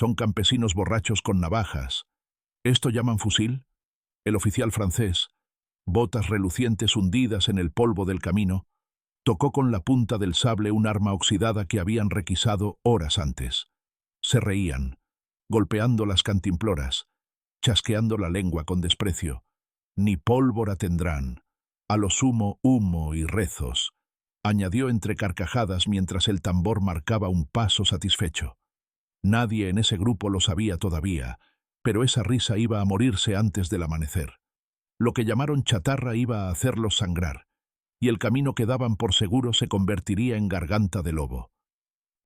Son campesinos borrachos con navajas. ¿Esto llaman fusil? El oficial francés, botas relucientes hundidas en el polvo del camino, tocó con la punta del sable un arma oxidada que habían requisado horas antes. Se reían, golpeando las cantimploras, chasqueando la lengua con desprecio. Ni pólvora tendrán, a lo sumo humo y rezos, añadió entre carcajadas mientras el tambor marcaba un paso satisfecho. Nadie en ese grupo lo sabía todavía, pero esa risa iba a morirse antes del amanecer. Lo que llamaron chatarra iba a hacerlos sangrar, y el camino que daban por seguro se convertiría en garganta de lobo.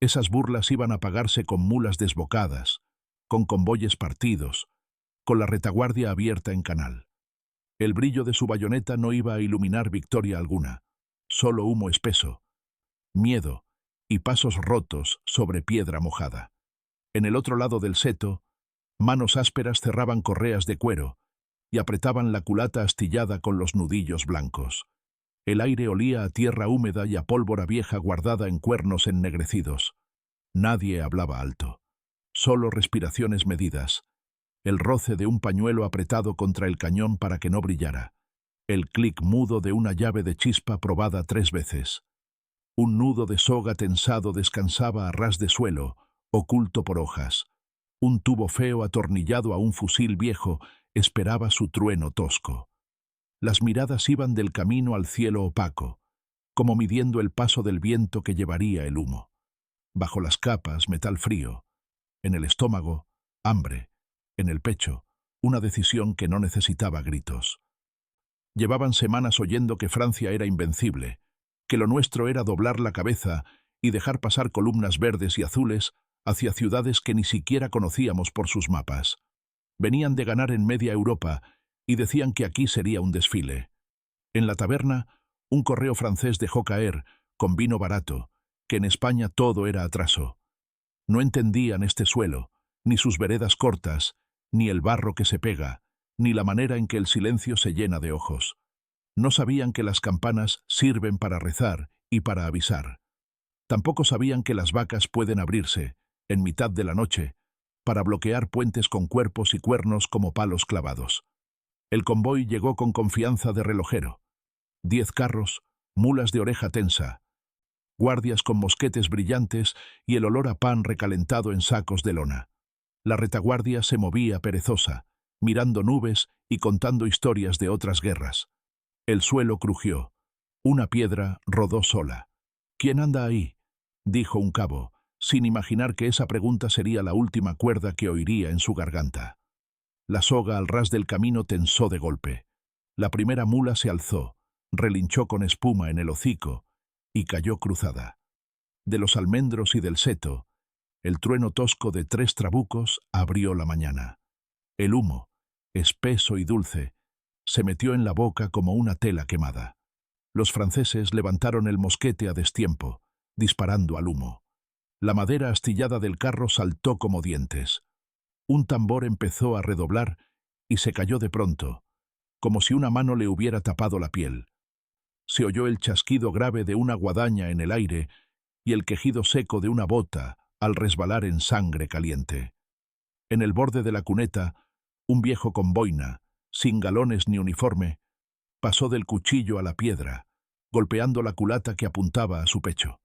Esas burlas iban a pagarse con mulas desbocadas, con convoyes partidos, con la retaguardia abierta en canal. El brillo de su bayoneta no iba a iluminar victoria alguna, solo humo espeso, miedo y pasos rotos sobre piedra mojada. En el otro lado del seto, manos ásperas cerraban correas de cuero y apretaban la culata astillada con los nudillos blancos. El aire olía a tierra húmeda y a pólvora vieja guardada en cuernos ennegrecidos. Nadie hablaba alto, solo respiraciones medidas, el roce de un pañuelo apretado contra el cañón para que no brillara, el clic mudo de una llave de chispa probada 3 veces. Un nudo de soga tensado descansaba a ras de suelo, oculto por hojas. Un tubo feo atornillado a un fusil viejo esperaba su trueno tosco. Las miradas iban del camino al cielo opaco, como midiendo el paso del viento que llevaría el humo. Bajo las capas, metal frío. En el estómago, hambre. En el pecho, una decisión que no necesitaba gritos. Llevaban semanas oyendo que Francia era invencible, que lo nuestro era doblar la cabeza y dejar pasar columnas verdes y azules hacia ciudades que ni siquiera conocíamos por sus mapas. Venían de ganar en media Europa y decían que aquí sería un desfile. En la taberna, un correo francés dejó caer, con vino barato, que en España todo era atraso. No entendían este suelo, ni sus veredas cortas, ni el barro que se pega, ni la manera en que el silencio se llena de ojos. No sabían que las campanas sirven para rezar y para avisar. Tampoco sabían que las vacas pueden abrirse, en mitad de la noche, para bloquear puentes con cuerpos y cuernos como palos clavados. El convoy llegó con confianza de relojero. 10 carros, mulas de oreja tensa, guardias con mosquetes brillantes y el olor a pan recalentado en sacos de lona. La retaguardia se movía perezosa, mirando nubes y contando historias de otras guerras. El suelo crujió. Una piedra rodó sola. «¿Quién anda ahí?», dijo un cabo, sin imaginar que esa pregunta sería la última cuerda que oiría en su garganta. La soga al ras del camino tensó de golpe. La primera mula se alzó, relinchó con espuma en el hocico y cayó cruzada. De los almendros y del seto, el trueno tosco de 3 trabucos abrió la mañana. El humo, espeso y dulce, se metió en la boca como una tela quemada. Los franceses levantaron el mosquete a destiempo, disparando al humo. La madera astillada del carro saltó como dientes. Un tambor empezó a redoblar y se cayó de pronto, como si una mano le hubiera tapado la piel. Se oyó el chasquido grave de una guadaña en el aire y el quejido seco de una bota al resbalar en sangre caliente. En el borde de la cuneta, un viejo con boina, sin galones ni uniforme, pasó del cuchillo a la piedra, golpeando la culata que apuntaba a su pecho.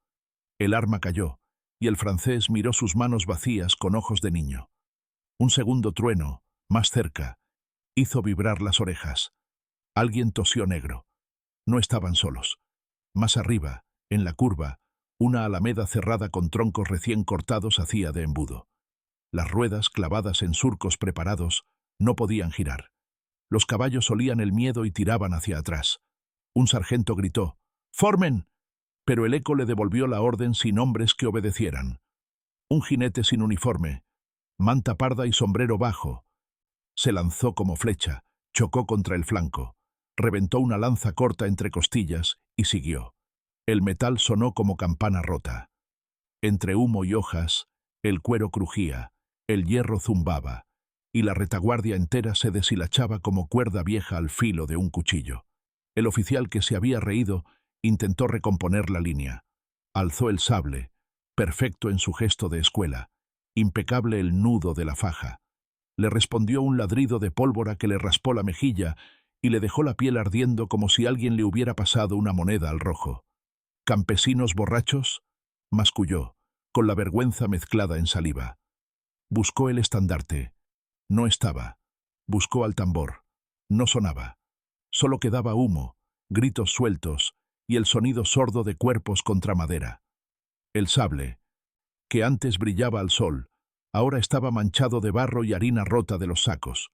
El arma cayó, y el francés miró sus manos vacías con ojos de niño. Un segundo trueno, más cerca, hizo vibrar las orejas. Alguien tosió negro. No estaban solos. Más arriba, en la curva, una alameda cerrada con troncos recién cortados hacía de embudo. Las ruedas, clavadas en surcos preparados, no podían girar. Los caballos olían el miedo y tiraban hacia atrás. Un sargento gritó, «¡Formen!», pero el eco le devolvió la orden sin hombres que obedecieran. Un jinete sin uniforme, manta parda y sombrero bajo, se lanzó como flecha, chocó contra el flanco, reventó una lanza corta entre costillas y siguió. El metal sonó como campana rota. Entre humo y hojas, el cuero crujía, el hierro zumbaba, y la retaguardia entera se deshilachaba como cuerda vieja al filo de un cuchillo. El oficial que se había reído intentó recomponer la línea. Alzó el sable, perfecto en su gesto de escuela, impecable el nudo de la faja. Le respondió un ladrido de pólvora que le raspó la mejilla y le dejó la piel ardiendo como si alguien le hubiera pasado una moneda al rojo. «¿Campesinos borrachos?», masculló, con la vergüenza mezclada en saliva. Buscó el estandarte. No estaba. Buscó al tambor. No sonaba. Solo quedaba humo, gritos sueltos y el sonido sordo de cuerpos contra madera. El sable, que antes brillaba al sol, ahora estaba manchado de barro y harina rota de los sacos.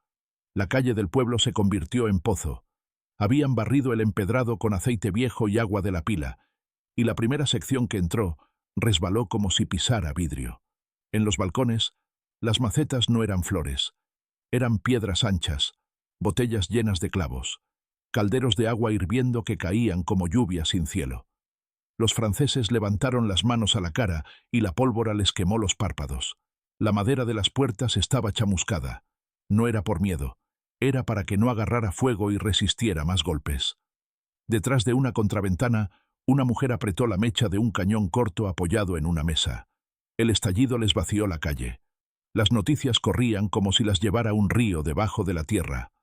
La calle del pueblo se convirtió en pozo. Habían barrido el empedrado con aceite viejo y agua de la pila, y la primera sección que entró resbaló como si pisara vidrio. En los balcones, las macetas no eran flores, eran piedras anchas, botellas llenas de clavos, calderos de agua hirviendo que caían como lluvia sin cielo. Los franceses levantaron las manos a la cara y la pólvora les quemó los párpados. La madera de las puertas estaba chamuscada. No era por miedo, era para que no agarrara fuego y resistiera más golpes. Detrás de una contraventana, una mujer apretó la mecha de un cañón corto apoyado en una mesa. El estallido les vació la calle. Las noticias corrían como si las llevara un río debajo de la tierra.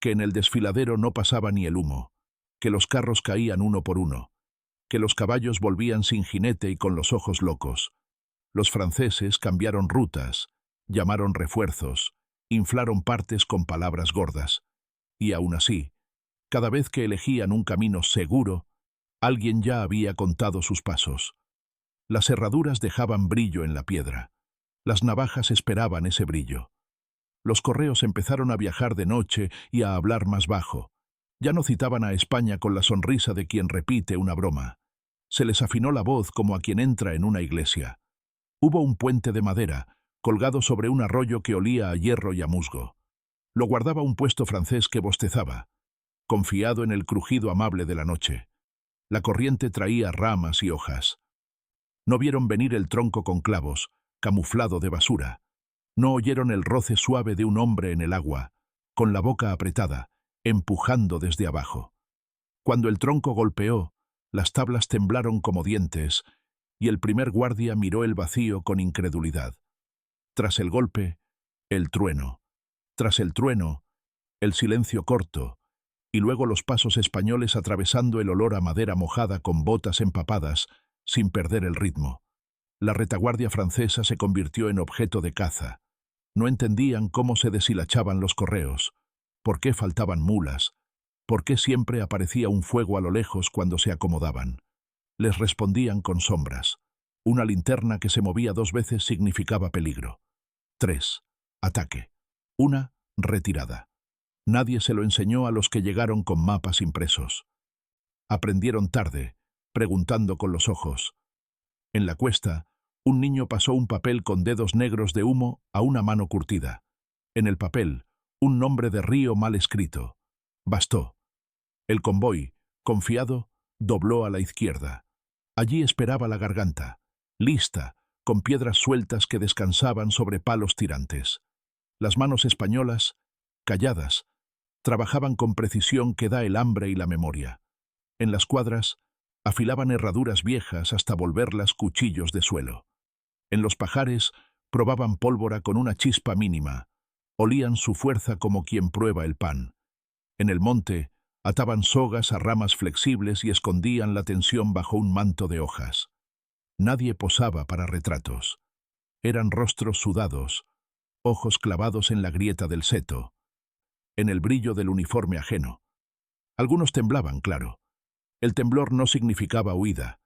Que en el desfiladero no pasaba ni el humo, que los carros caían uno por uno, que los caballos volvían sin jinete y con los ojos locos. Los franceses cambiaron rutas, llamaron refuerzos, inflaron partes con palabras gordas. Y aún así, cada vez que elegían un camino seguro, alguien ya había contado sus pasos. Las herraduras dejaban brillo en la piedra. Las navajas esperaban ese brillo. Los correos empezaron a viajar de noche y a hablar más bajo. Ya no citaban a España con la sonrisa de quien repite una broma. Se les afinó la voz como a quien entra en una iglesia. Hubo un puente de madera, colgado sobre un arroyo que olía a hierro y a musgo. Lo guardaba un puesto francés que bostezaba, confiado en el crujido amable de la noche. La corriente traía ramas y hojas. No vieron venir el tronco con clavos, camuflado de basura. No oyeron el roce suave de un hombre en el agua, con la boca apretada, empujando desde abajo. Cuando el tronco golpeó, las tablas temblaron como dientes, y el primer guardia miró el vacío con incredulidad. Tras el golpe, el trueno. Tras el trueno, el silencio corto, y luego los pasos españoles atravesando el olor a madera mojada con botas empapadas, sin perder el ritmo. La retaguardia francesa se convirtió en objeto de caza. No entendían cómo se deshilachaban los correos, por qué faltaban mulas, por qué siempre aparecía un fuego a lo lejos cuando se acomodaban. Les respondían con sombras. Una linterna que se movía 2 veces significaba peligro. 3. Ataque. 1. Retirada. Nadie se lo enseñó a los que llegaron con mapas impresos. Aprendieron tarde, preguntando con los ojos. En la cuesta, un niño pasó un papel con dedos negros de humo a una mano curtida. En el papel, un nombre de río mal escrito. Bastó. El convoy, confiado, dobló a la izquierda. Allí esperaba la garganta, lista, con piedras sueltas que descansaban sobre palos tirantes. Las manos españolas, calladas, trabajaban con precisión que da el hambre y la memoria. En las cuadras, afilaban herraduras viejas hasta volverlas cuchillos de suelo. En los pajares, probaban pólvora con una chispa mínima. Olían su fuerza como quien prueba el pan. En el monte, ataban sogas a ramas flexibles y escondían la tensión bajo un manto de hojas. Nadie posaba para retratos. Eran rostros sudados, ojos clavados en la grieta del seto, en el brillo del uniforme ajeno. Algunos temblaban, claro. El temblor no significaba huida.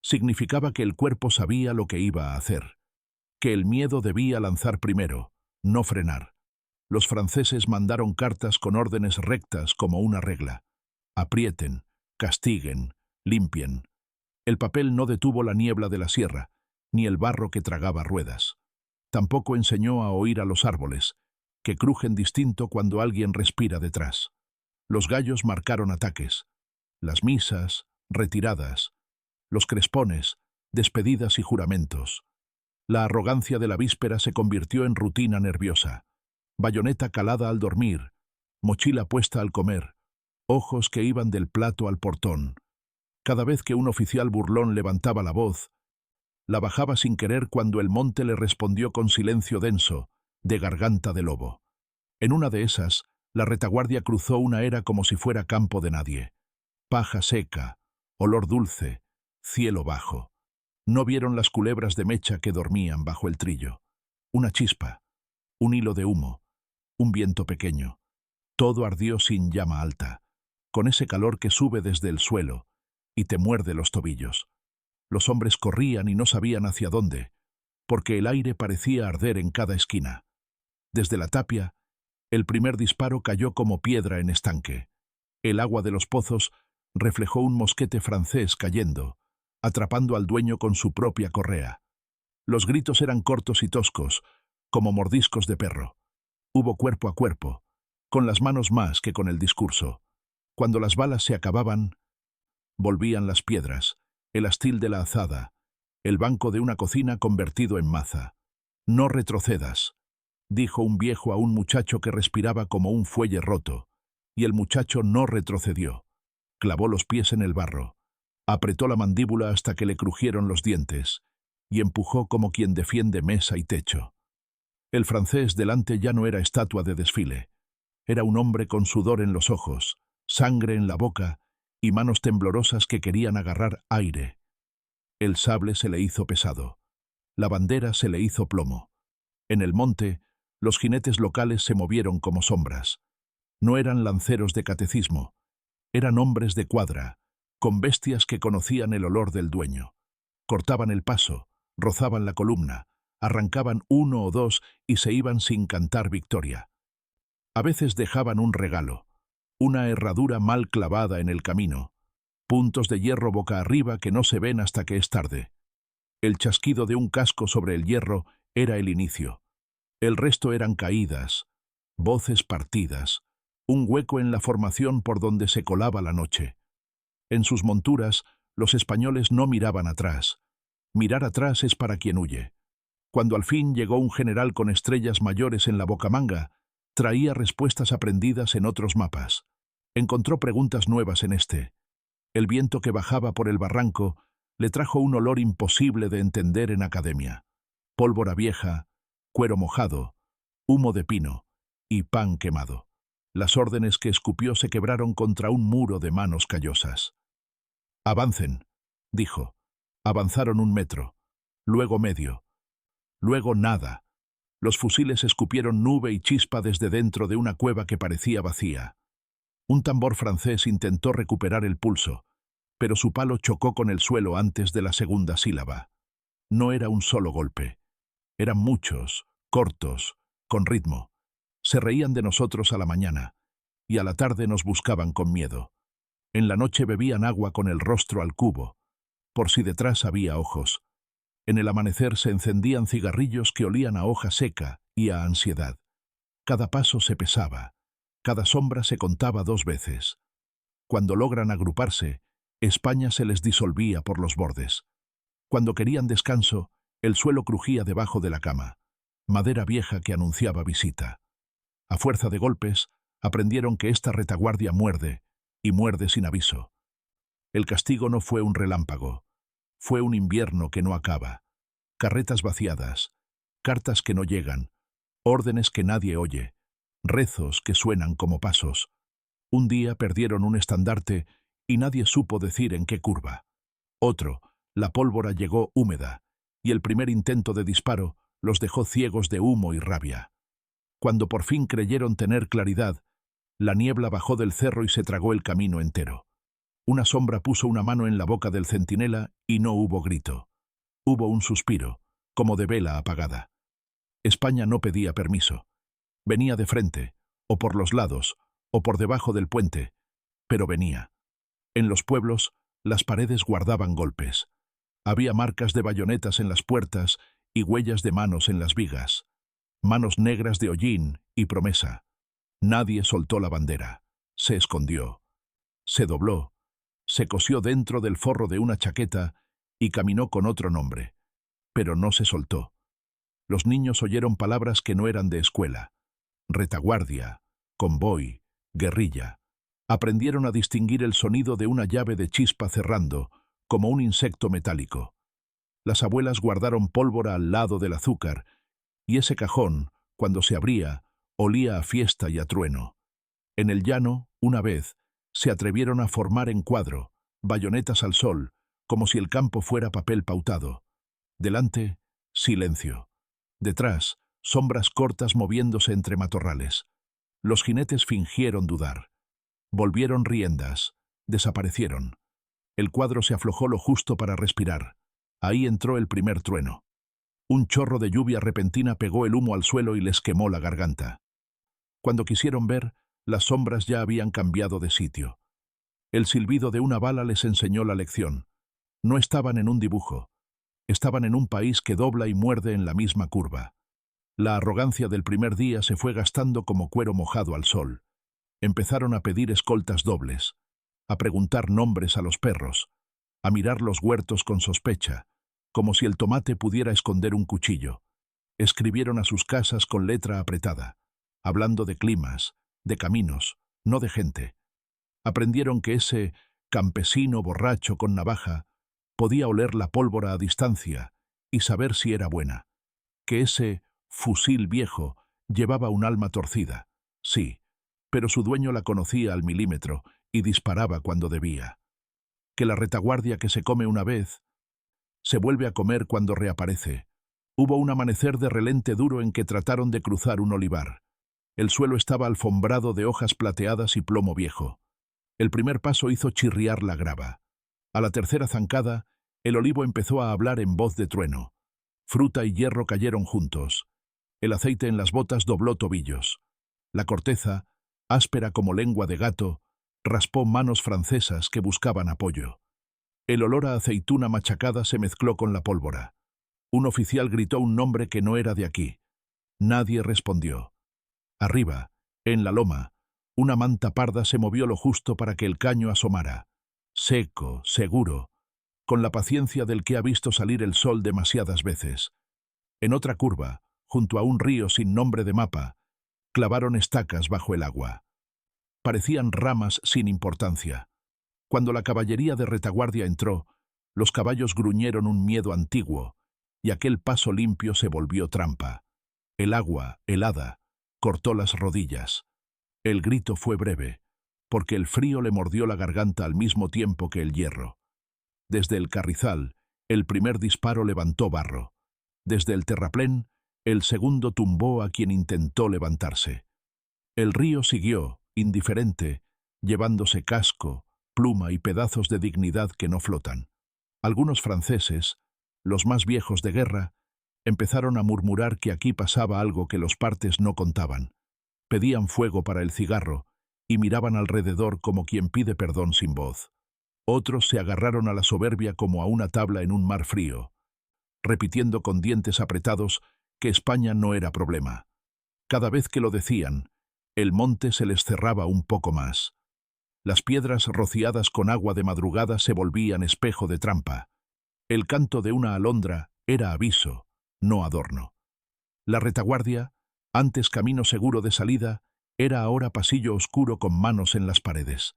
Significaba que el cuerpo sabía lo que iba a hacer, que el miedo debía lanzar primero, no frenar. Los franceses mandaron cartas con órdenes rectas como una regla. Aprieten, castiguen, limpien. El papel no detuvo la niebla de la sierra, ni el barro que tragaba ruedas. Tampoco enseñó a oír a los árboles, que crujen distinto cuando alguien respira detrás. Los gallos marcaron ataques. Las misas, retiradas. Los crespones, despedidas y juramentos. La arrogancia de la víspera se convirtió en rutina nerviosa. Bayoneta calada al dormir, mochila puesta al comer, ojos que iban del plato al portón. Cada vez que un oficial burlón levantaba la voz, La bajaba sin querer cuando el monte le respondió con silencio denso, de garganta de lobo. En una de esas, la retaguardia cruzó una era como si fuera campo de nadie. Paja seca, olor dulce, cielo bajo. No vieron las culebras de mecha que dormían bajo el trillo. Una chispa, un hilo de humo, un viento pequeño. Todo ardió sin llama alta, con ese calor que sube desde el suelo y te muerde los tobillos. Los hombres corrían y no sabían hacia dónde, porque el aire parecía arder en cada esquina. Desde la tapia, el primer disparo cayó como piedra en estanque. El agua de los pozos reflejó un mosquete francés cayendo, atrapando al dueño con su propia correa. Los gritos eran cortos y toscos, como mordiscos de perro. Hubo cuerpo a cuerpo, con las manos más que con el discurso. Cuando las balas se acababan, volvían las piedras, el astil de la azada, el banco de una cocina convertido en maza. «No retrocedas», dijo un viejo a un muchacho que respiraba como un fuelle roto, y el muchacho no retrocedió. Clavó los pies en el barro, apretó la mandíbula hasta que le crujieron los dientes, y empujó como quien defiende mesa y techo. El francés delante ya no era estatua de desfile. Era un hombre con sudor en los ojos, sangre en la boca y manos temblorosas que querían agarrar aire. El sable se le hizo pesado. La bandera se le hizo plomo. En el monte, los jinetes locales se movieron como sombras. No eran lanceros de catecismo. Eran hombres de cuadra, con bestias que conocían el olor del dueño. Cortaban el paso, rozaban la columna, arrancaban uno o dos y se iban sin cantar victoria. A veces dejaban un regalo, una herradura mal clavada en el camino, puntos de hierro boca arriba que no se ven hasta que es tarde. El chasquido de un casco sobre el hierro era el inicio. El resto eran caídas, voces partidas, un hueco en la formación por donde se colaba la noche. En sus monturas, los españoles no miraban atrás. Mirar atrás es para quien huye. Cuando al fin llegó un general con estrellas mayores en la bocamanga, traía respuestas aprendidas en otros mapas. Encontró preguntas nuevas en este. El viento que bajaba por el barranco le trajo un olor imposible de entender en academia. Pólvora vieja, cuero mojado, humo de pino y pan quemado. Las órdenes que escupió se quebraron contra un muro de manos callosas. «Avancen», dijo. Avanzaron 1 metro, luego medio, luego nada. Los fusiles escupieron nube y chispa desde dentro de una cueva que parecía vacía. Un tambor francés intentó recuperar el pulso, pero su palo chocó con el suelo antes de la segunda sílaba. No era un solo golpe. Eran muchos, cortos, con ritmo. Se reían de nosotros a la mañana, y a la tarde nos buscaban con miedo. En la noche bebían agua con el rostro al cubo, por si detrás había ojos. En el amanecer se encendían cigarrillos que olían a hoja seca y a ansiedad. Cada paso se pesaba, cada sombra se contaba 2 veces. Cuando logran agruparse, España se les disolvía por los bordes. Cuando querían descanso, el suelo crujía debajo de la cama, madera vieja que anunciaba visita. A fuerza de golpes, aprendieron que esta retaguardia muerde, y muerde sin aviso. El castigo no fue un relámpago, fue un invierno que no acaba. Carretas vaciadas, cartas que no llegan, órdenes que nadie oye, rezos que suenan como pasos. Un día perdieron un estandarte y nadie supo decir en qué curva. Otro, la pólvora llegó húmeda, y el primer intento de disparo los dejó ciegos de humo y rabia. Cuando por fin creyeron tener claridad, la niebla bajó del cerro y se tragó el camino entero. Una sombra puso una mano en la boca del centinela y no hubo grito. Hubo un suspiro, como de vela apagada. España no pedía permiso. Venía de frente, o por los lados, o por debajo del puente, pero venía. En los pueblos, las paredes guardaban golpes. Había marcas de bayonetas en las puertas y huellas de manos en las vigas. Manos negras de hollín y promesa. Nadie soltó la bandera. Se escondió. Se dobló. Se cosió dentro del forro de una chaqueta y caminó con otro nombre. Pero no se soltó. Los niños oyeron palabras que no eran de escuela. Retaguardia, convoy, guerrilla. Aprendieron a distinguir el sonido de una llave de chispa cerrando, como un insecto metálico. Las abuelas guardaron pólvora al lado del azúcar, y ese cajón, cuando se abría, olía a fiesta y a trueno. En el llano, una vez, se atrevieron a formar en cuadro, bayonetas al sol, como si el campo fuera papel pautado. Delante, silencio. Detrás, sombras cortas moviéndose entre matorrales. Los jinetes fingieron dudar. Volvieron riendas. Desaparecieron. El cuadro se aflojó lo justo para respirar. Ahí entró el primer trueno. Un chorro de lluvia repentina pegó el humo al suelo y les quemó la garganta. Cuando quisieron ver, las sombras ya habían cambiado de sitio. El silbido de una bala les enseñó la lección. No estaban en un dibujo. Estaban en un país que dobla y muerde en la misma curva. La arrogancia del primer día se fue gastando como cuero mojado al sol. Empezaron a pedir escoltas dobles, a preguntar nombres a los perros, a mirar los huertos con sospecha, como si el tomate pudiera esconder un cuchillo. Escribieron a sus casas con letra apretada, hablando de climas, de caminos, no de gente. Aprendieron que ese campesino borracho con navaja podía oler la pólvora a distancia y saber si era buena, que ese fusil viejo llevaba un alma torcida, sí, pero su dueño la conocía al milímetro y disparaba cuando debía, que la retaguardia que se come una vez se vuelve a comer cuando reaparece. Hubo un amanecer de relente duro en que trataron de cruzar un olivar. El suelo estaba alfombrado de hojas plateadas y plomo viejo. El primer paso hizo chirriar la grava. A la tercera zancada, el olivo empezó a hablar en voz de trueno. Fruta y hierro cayeron juntos. El aceite en las botas dobló tobillos. La corteza, áspera como lengua de gato, raspó manos francesas que buscaban apoyo. El olor a aceituna machacada se mezcló con la pólvora. Un oficial gritó un nombre que no era de aquí. Nadie respondió. Arriba, en la loma, una manta parda se movió lo justo para que el caño asomara. Seco, seguro, con la paciencia del que ha visto salir el sol demasiadas veces. En otra curva, junto a un río sin nombre de mapa, clavaron estacas bajo el agua. Parecían ramas sin importancia. Cuando la caballería de retaguardia entró, los caballos gruñeron un miedo antiguo, y aquel paso limpio se volvió trampa. El agua, helada, cortó las rodillas. El grito fue breve, porque el frío le mordió la garganta al mismo tiempo que el hierro. Desde el carrizal, el primer disparo levantó barro. Desde el terraplén, el segundo tumbó a quien intentó levantarse. El río siguió, indiferente, llevándose casco, pluma y pedazos de dignidad que no flotan. Algunos franceses, los más viejos de guerra, empezaron a murmurar que aquí pasaba algo que los partes no contaban. Pedían fuego para el cigarro y miraban alrededor como quien pide perdón sin voz. Otros se agarraron a la soberbia como a una tabla en un mar frío, repitiendo con dientes apretados que España no era problema. Cada vez que lo decían, el monte se les cerraba un poco más. Las piedras rociadas con agua de madrugada se volvían espejo de trampa. El canto de una alondra era aviso, no adorno. La retaguardia, antes camino seguro de salida, era ahora pasillo oscuro con manos en las paredes.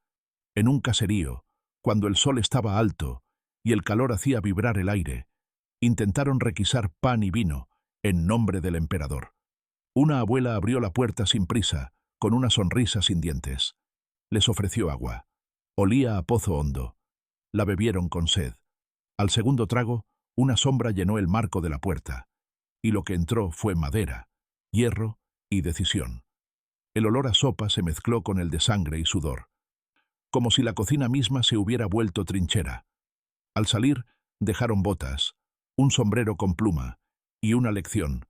En un caserío, cuando el sol estaba alto y el calor hacía vibrar el aire, intentaron requisar pan y vino en nombre del emperador. Una abuela abrió la puerta sin prisa, con una sonrisa sin dientes. Les ofreció agua. Olía a pozo hondo. La bebieron con sed. Al segundo trago, una sombra llenó el marco de la puerta, y lo que entró fue madera, hierro y decisión. El olor a sopa se mezcló con el de sangre y sudor, como si la cocina misma se hubiera vuelto trinchera. Al salir, dejaron botas, un sombrero con pluma y una lección.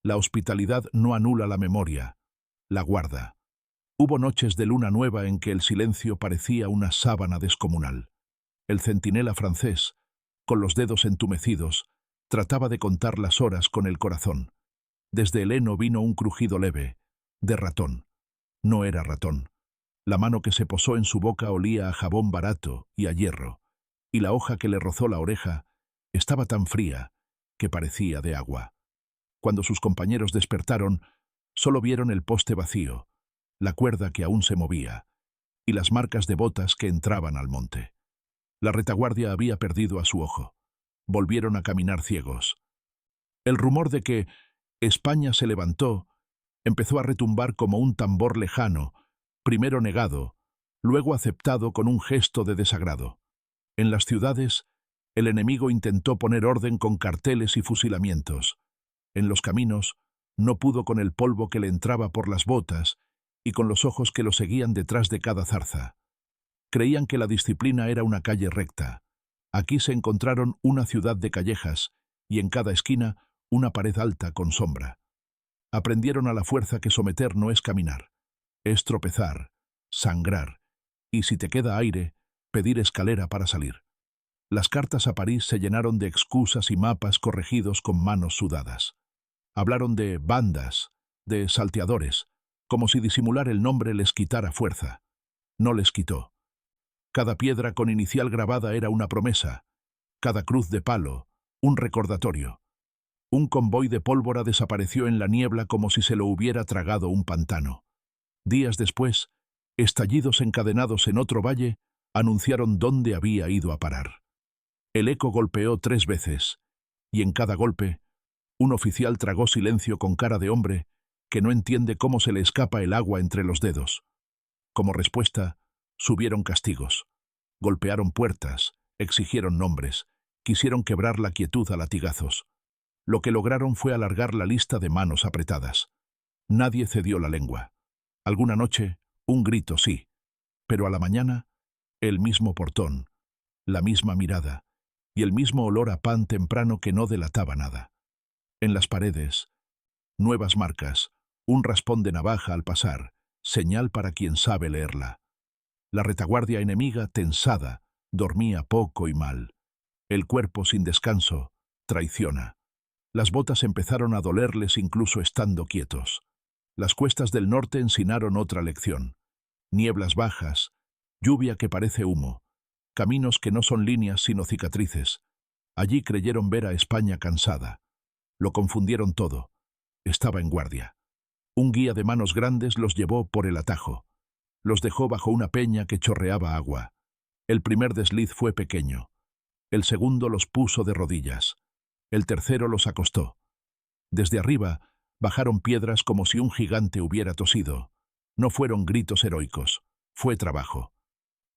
La hospitalidad no anula la memoria, la guarda. Hubo noches de luna nueva en que el silencio parecía una sábana descomunal. El centinela francés, con los dedos entumecidos, trataba de contar las horas con el corazón. Desde el heno vino un crujido leve, de ratón. No era ratón. La mano que se posó en su boca olía a jabón barato y a hierro, y la hoja que le rozó la oreja estaba tan fría que parecía de agua. Cuando sus compañeros despertaron, solo vieron el poste vacío, la cuerda que aún se movía, y las marcas de botas que entraban al monte. La retaguardia había perdido a su ojo. volvieron a caminar ciegos. El rumor de que España se levantó empezó a retumbar como un tambor lejano, primero negado, luego aceptado con un gesto de desagrado. En las ciudades, el enemigo intentó poner orden con carteles y fusilamientos. En los caminos, no pudo con el polvo que le entraba por las botas y con los ojos que lo seguían detrás de cada zarza. Creían que la disciplina era una calle recta. Aquí se encontraron una ciudad de callejas y en cada esquina una pared alta con sombra. Aprendieron a la fuerza que someter no es caminar, es tropezar, sangrar, y si te queda aire, pedir escalera para salir. Las cartas a París se llenaron de excusas y mapas corregidos con manos sudadas. Hablaron de bandas, de salteadores, como si disimular el nombre les quitara fuerza. No les quitó. Cada piedra con inicial grabada era una promesa, cada cruz de palo, un recordatorio. Un convoy de pólvora desapareció en la niebla como si se lo hubiera tragado un pantano. Días después, estallidos encadenados en otro valle anunciaron dónde había ido a parar. El eco golpeó 3 veces, y en cada golpe, un oficial tragó silencio con cara de hombre que no entiende cómo se le escapa el agua entre los dedos. Como respuesta, subieron castigos. Golpearon puertas, exigieron nombres, quisieron quebrar la quietud a latigazos. Lo que lograron fue alargar la lista de manos apretadas. Nadie cedió la lengua. Alguna noche, un grito sí, pero a la mañana, el mismo portón, la misma mirada y el mismo olor a pan temprano que no delataba nada. En las paredes, nuevas marcas, un raspón de navaja al pasar, señal para quien sabe leerla. La retaguardia enemiga, tensada, dormía poco y mal. El cuerpo sin descanso, traiciona. Las botas empezaron a dolerles incluso estando quietos. Las cuestas del norte ensinaron otra lección. Nieblas bajas, lluvia que parece humo, caminos que no son líneas sino cicatrices. Allí creyeron ver a España cansada. Lo confundieron todo. Estaba en guardia. Un guía de manos grandes los llevó por el atajo. Los dejó bajo una peña que chorreaba agua. El primer desliz fue pequeño. El segundo los puso de rodillas. El tercero los acostó. Desde arriba bajaron piedras como si un gigante hubiera tosido. No fueron gritos heroicos, fue trabajo.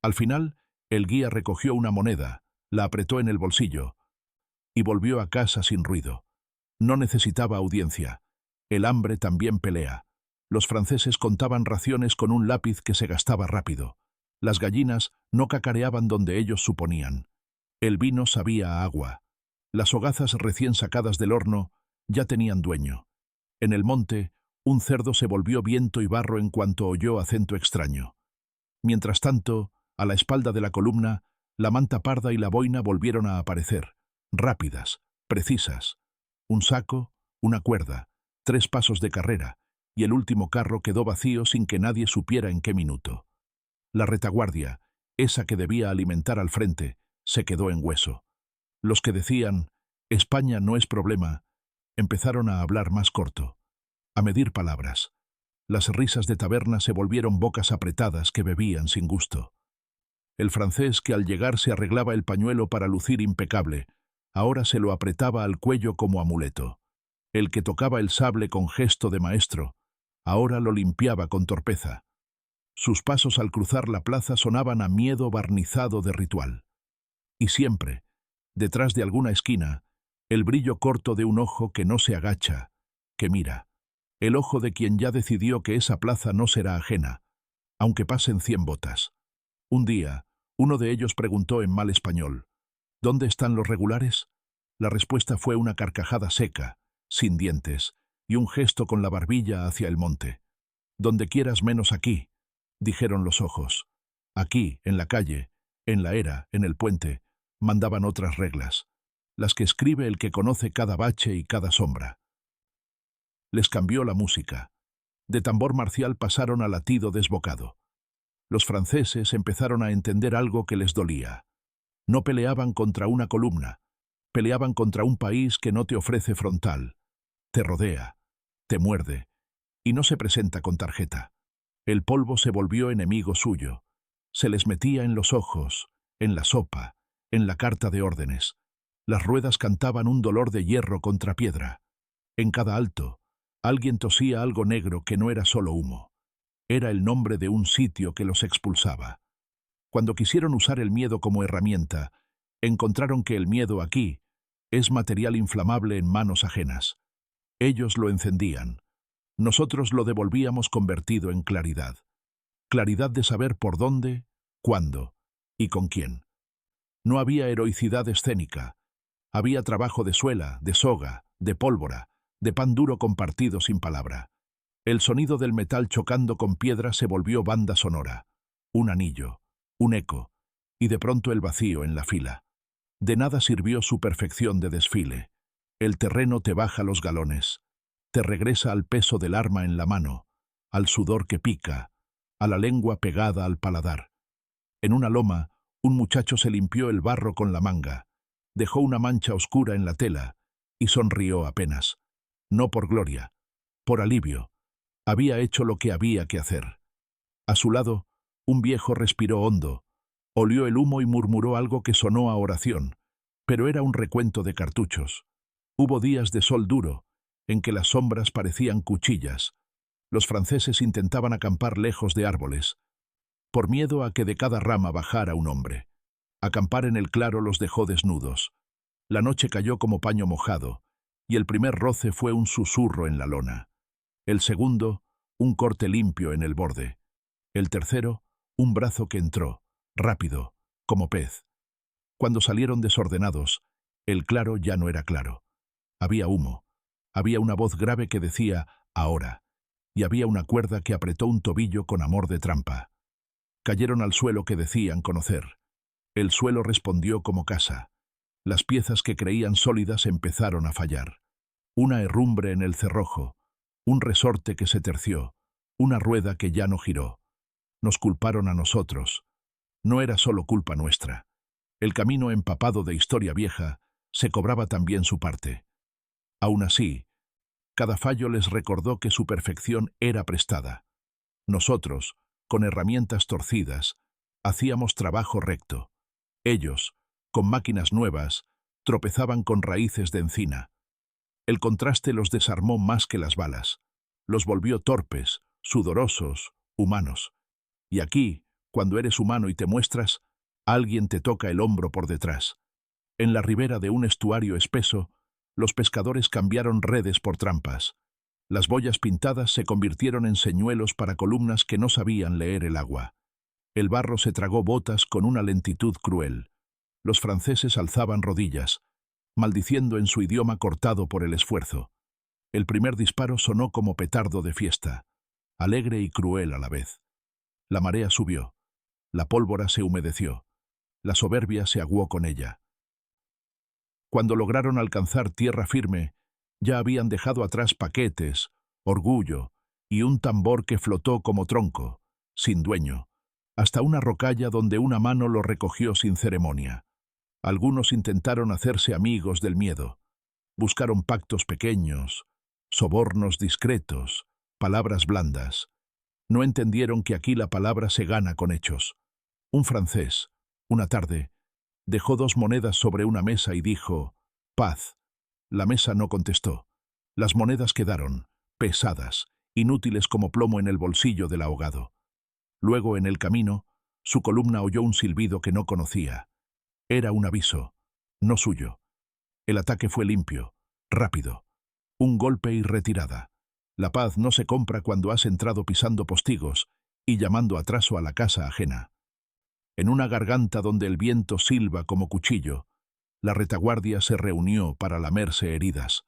Al final, el guía recogió una moneda, la apretó en el bolsillo y volvió a casa sin ruido. No necesitaba audiencia. El hambre también pelea. Los franceses contaban raciones con un lápiz que se gastaba rápido. Las gallinas no cacareaban donde ellos suponían. El vino sabía a agua. Las hogazas recién sacadas del horno ya tenían dueño. En el monte, un cerdo se volvió viento y barro en cuanto oyó acento extraño. Mientras tanto, a la espalda de la columna, la manta parda y la boina volvieron a aparecer, rápidas, precisas. Un saco, una cuerda, 3 pasos de carrera, y el último carro quedó vacío sin que nadie supiera en qué minuto. La retaguardia, esa que debía alimentar al frente, se quedó en hueso. Los que decían, España no es problema, empezaron a hablar más corto, a medir palabras. Las risas de taberna se volvieron bocas apretadas que bebían sin gusto. El francés que al llegar se arreglaba el pañuelo para lucir impecable, ahora se lo apretaba al cuello como amuleto. El que tocaba el sable con gesto de maestro, ahora lo limpiaba con torpeza. Sus pasos al cruzar la plaza sonaban a miedo barnizado de ritual. Y siempre, detrás de alguna esquina, el brillo corto de un ojo que no se agacha, que mira. El ojo de quien ya decidió que esa plaza no será ajena, aunque pasen 100 botas. Un día, uno de ellos preguntó en mal español, ¿dónde están los regulares? La respuesta fue una carcajada seca, sin dientes, y un gesto con la barbilla hacia el monte. Donde quieras menos aquí, dijeron los ojos. Aquí, en la calle, en la era, en el puente, mandaban otras reglas, las que escribe el que conoce cada bache y cada sombra. Les cambió la música. De tambor marcial pasaron a latido desbocado. Los franceses empezaron a entender algo que les dolía. No peleaban contra una columna, peleaban contra un país que no te ofrece frontal, te rodea, te muerde, y no se presenta con tarjeta. El polvo se volvió enemigo suyo. Se les metía en los ojos, en la sopa, en la carta de órdenes. Las ruedas cantaban un dolor de hierro contra piedra. En cada alto, alguien tosía algo negro que no era solo humo. Era el nombre de un sitio que los expulsaba. Cuando quisieron usar el miedo como herramienta, encontraron que el miedo aquí es material inflamable en manos ajenas. Ellos lo encendían. Nosotros lo devolvíamos convertido en claridad. Claridad de saber por dónde, cuándo y con quién. No había heroicidad escénica. Había trabajo de suela, de soga, de pólvora, de pan duro compartido sin palabra. El sonido del metal chocando con piedra se volvió banda sonora. Un anillo, un eco, y de pronto el vacío en la fila. De nada sirvió su perfección de desfile. El terreno te baja los galones. Te regresa al peso del arma en la mano, al sudor que pica, a la lengua pegada al paladar. En una loma, un muchacho se limpió el barro con la manga, dejó una mancha oscura en la tela y sonrió apenas. No por gloria, por alivio. Había hecho lo que había que hacer. A su lado, un viejo respiró hondo, olió el humo y murmuró algo que sonó a oración, pero era un recuento de cartuchos. Hubo días de sol duro, en que las sombras parecían cuchillas. Los franceses intentaban acampar lejos de árboles, por miedo a que de cada rama bajara un hombre. Acampar en el claro los dejó desnudos. La noche cayó como paño mojado, y el primer roce fue un susurro en la lona. El segundo, un corte limpio en el borde. El tercero, un brazo que entró, rápido, como pez. Cuando salieron desordenados, el claro ya no era claro. Había humo. Había una voz grave que decía, ahora, y había una cuerda que apretó un tobillo con amor de trampa. Cayeron al suelo que decían conocer. El suelo respondió como casa. Las piezas que creían sólidas empezaron a fallar. Una herrumbre en el cerrojo, un resorte que se terció, una rueda que ya no giró. Nos culparon a nosotros. No era solo culpa nuestra. El camino empapado de historia vieja se cobraba también su parte. Aún así, cada fallo les recordó que su perfección era prestada. Nosotros, con herramientas torcidas, hacíamos trabajo recto. Ellos, con máquinas nuevas, tropezaban con raíces de encina. El contraste los desarmó más que las balas. Los volvió torpes, sudorosos, humanos. Y aquí, cuando eres humano y te muestras, alguien te toca el hombro por detrás. En la ribera de un estuario espeso, los pescadores cambiaron redes por trampas. Las boyas pintadas se convirtieron en señuelos para columnas que no sabían leer el agua. El barro se tragó botas con una lentitud cruel. Los franceses alzaban rodillas, maldiciendo en su idioma cortado por el esfuerzo. El primer disparo sonó como petardo de fiesta, alegre y cruel a la vez. La marea subió. La pólvora se humedeció. La soberbia se aguó con ella. Cuando lograron alcanzar tierra firme, ya habían dejado atrás paquetes, orgullo y un tambor que flotó como tronco, sin dueño, hasta una rocalla donde una mano lo recogió sin ceremonia. Algunos intentaron hacerse amigos del miedo. Buscaron pactos pequeños, sobornos discretos, palabras blandas. No entendieron que aquí la palabra se gana con hechos. Un francés, una tarde, dejó 2 monedas sobre una mesa y dijo, «Paz». La mesa no contestó. Las monedas quedaron, pesadas, inútiles como plomo en el bolsillo del ahogado. Luego, en el camino, su columna oyó un silbido que no conocía. Era un aviso, no suyo. El ataque fue limpio, rápido. Un golpe y retirada. La paz no se compra cuando has entrado pisando postigos y llamando atraso a la casa ajena. En una garganta donde el viento silba como cuchillo, la retaguardia se reunió para lamerse heridas.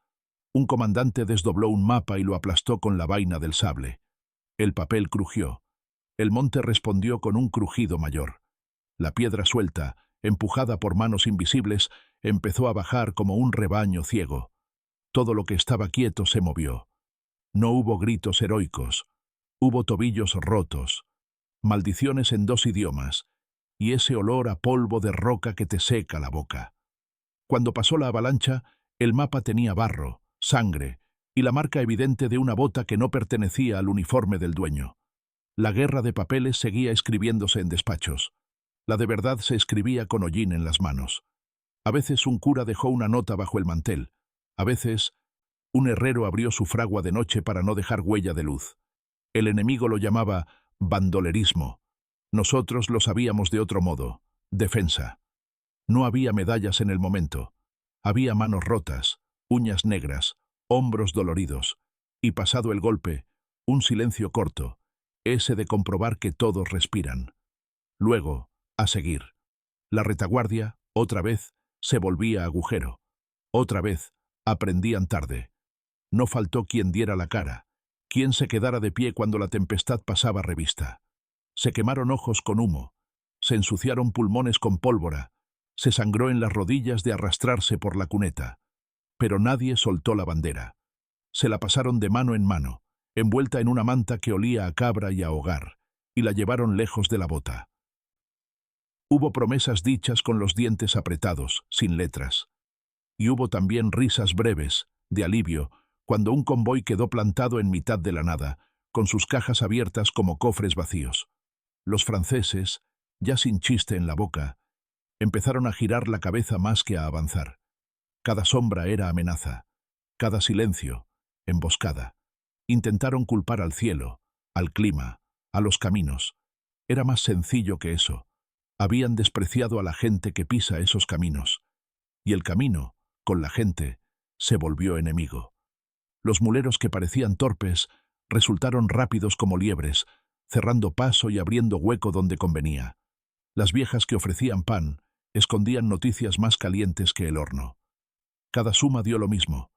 Un comandante desdobló un mapa y lo aplastó con la vaina del sable. El papel crujió. El monte respondió con un crujido mayor. La piedra suelta, empujada por manos invisibles, empezó a bajar como un rebaño ciego. Todo lo que estaba quieto se movió. No hubo gritos heroicos. Hubo tobillos rotos, maldiciones en 2 idiomas, y ese olor a polvo de roca que te seca la boca. Cuando pasó la avalancha, el mapa tenía barro, sangre y la marca evidente de una bota que no pertenecía al uniforme del dueño. La guerra de papeles seguía escribiéndose en despachos. La de verdad se escribía con hollín en las manos. A veces un cura dejó una nota bajo el mantel. A veces un herrero abrió su fragua de noche para no dejar huella de luz. El enemigo lo llamaba bandolerismo. Nosotros lo sabíamos de otro modo: defensa. No había medallas en el momento. Había manos rotas, uñas negras, hombros doloridos. Y pasado el golpe, un silencio corto, ese de comprobar que todos respiran. Luego, a seguir. La retaguardia, otra vez, se volvía agujero. Otra vez, aprendían tarde. No faltó quien diera la cara, quien se quedara de pie cuando la tempestad pasaba revista. Se quemaron ojos con humo, se ensuciaron pulmones con pólvora, se sangró en las rodillas de arrastrarse por la cuneta. Pero nadie soltó la bandera. Se la pasaron de mano en mano, envuelta en una manta que olía a cabra y a hogar, y la llevaron lejos de la bota. Hubo promesas dichas con los dientes apretados, sin letras. Y hubo también risas breves, de alivio, cuando un convoy quedó plantado en mitad de la nada, con sus cajas abiertas como cofres vacíos. Los franceses, ya sin chiste en la boca, empezaron a girar la cabeza más que a avanzar. Cada sombra era amenaza, cada silencio, emboscada. Intentaron culpar al cielo, al clima, a los caminos. Era más sencillo que eso. Habían despreciado a la gente que pisa esos caminos. Y el camino, con la gente, se volvió enemigo. Los muleros que parecían torpes resultaron rápidos como liebres, cerrando paso y abriendo hueco donde convenía. Las viejas que ofrecían pan escondían noticias más calientes que el horno. Cada suma dio lo mismo.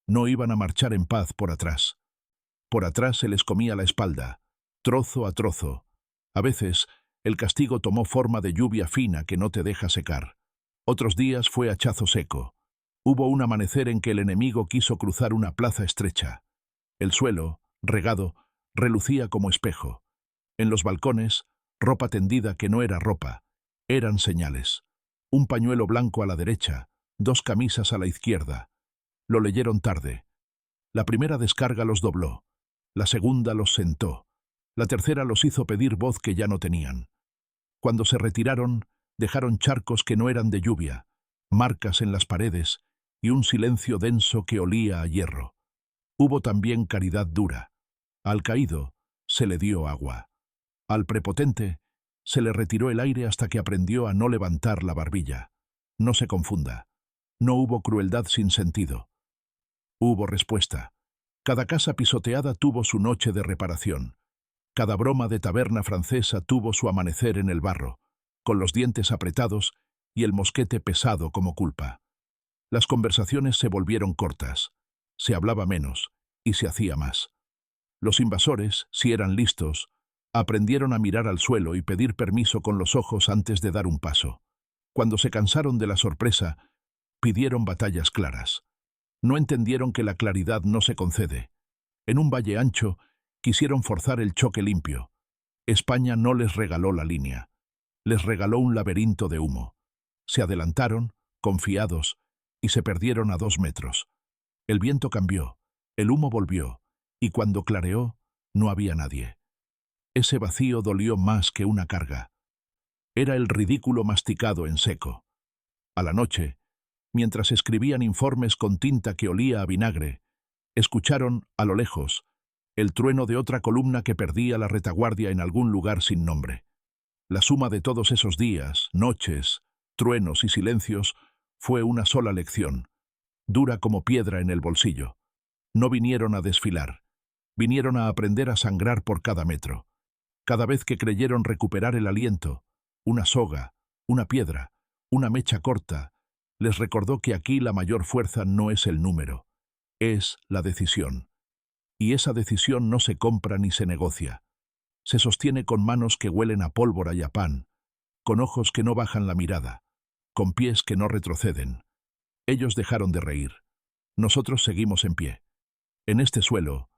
No iban a marchar en paz por atrás. Por atrás se les comía la espalda, trozo a trozo. A veces, el castigo tomó forma de lluvia fina que no te deja secar. Otros días fue hachazo seco. Hubo un amanecer en que el enemigo quiso cruzar una plaza estrecha. El suelo, regado, relucía como espejo. En los balcones, ropa tendida que no era ropa. Eran señales. Un pañuelo blanco a la derecha, 2 camisas a la izquierda. Lo leyeron tarde. La primera descarga los dobló. La segunda los sentó. La tercera los hizo pedir voz que ya no tenían. Cuando se retiraron, dejaron charcos que no eran de lluvia, marcas en las paredes y un silencio denso que olía a hierro. Hubo también caridad dura. Al caído se le dio agua. Al prepotente se le retiró el aire hasta que aprendió a no levantar la barbilla. No se confunda. No hubo crueldad sin sentido. Hubo respuesta. Cada casa pisoteada tuvo su noche de reparación. Cada broma de taberna francesa tuvo su amanecer en el barro, con los dientes apretados y el mosquete pesado como culpa. Las conversaciones se volvieron cortas. Se hablaba menos y se hacía más. Los invasores, si eran listos, aprendieron a mirar al suelo y pedir permiso con los ojos antes de dar un paso. Cuando se cansaron de la sorpresa, pidieron batallas claras. No entendieron que la claridad no se concede. En un valle ancho, quisieron forzar el choque limpio. España no les regaló la línea. Les regaló un laberinto de humo. Se adelantaron, confiados, y se perdieron a 2 metros. El viento cambió, el humo volvió, y cuando clareó, no había nadie. Ese vacío dolió más que una carga. Era el ridículo masticado en seco. A la noche, mientras escribían informes con tinta que olía a vinagre, escucharon, a lo lejos, el trueno de otra columna que perdía la retaguardia en algún lugar sin nombre. La suma de todos esos días, noches, truenos y silencios fue una sola lección, dura como piedra en el bolsillo. No vinieron a desfilar, vinieron a aprender a sangrar por cada metro. Cada vez que creyeron recuperar el aliento, una soga, una piedra, una mecha corta, les recordó que aquí la mayor fuerza no es el número, es la decisión. Y esa decisión no se compra ni se negocia. Se sostiene con manos que huelen a pólvora y a pan, con ojos que no bajan la mirada, con pies que no retroceden. Ellos dejaron de reír. Nosotros seguimos en pie. En este suelo,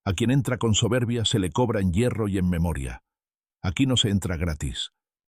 a quien entra con soberbia se le cobra en hierro y en memoria. Aquí no se entra gratis.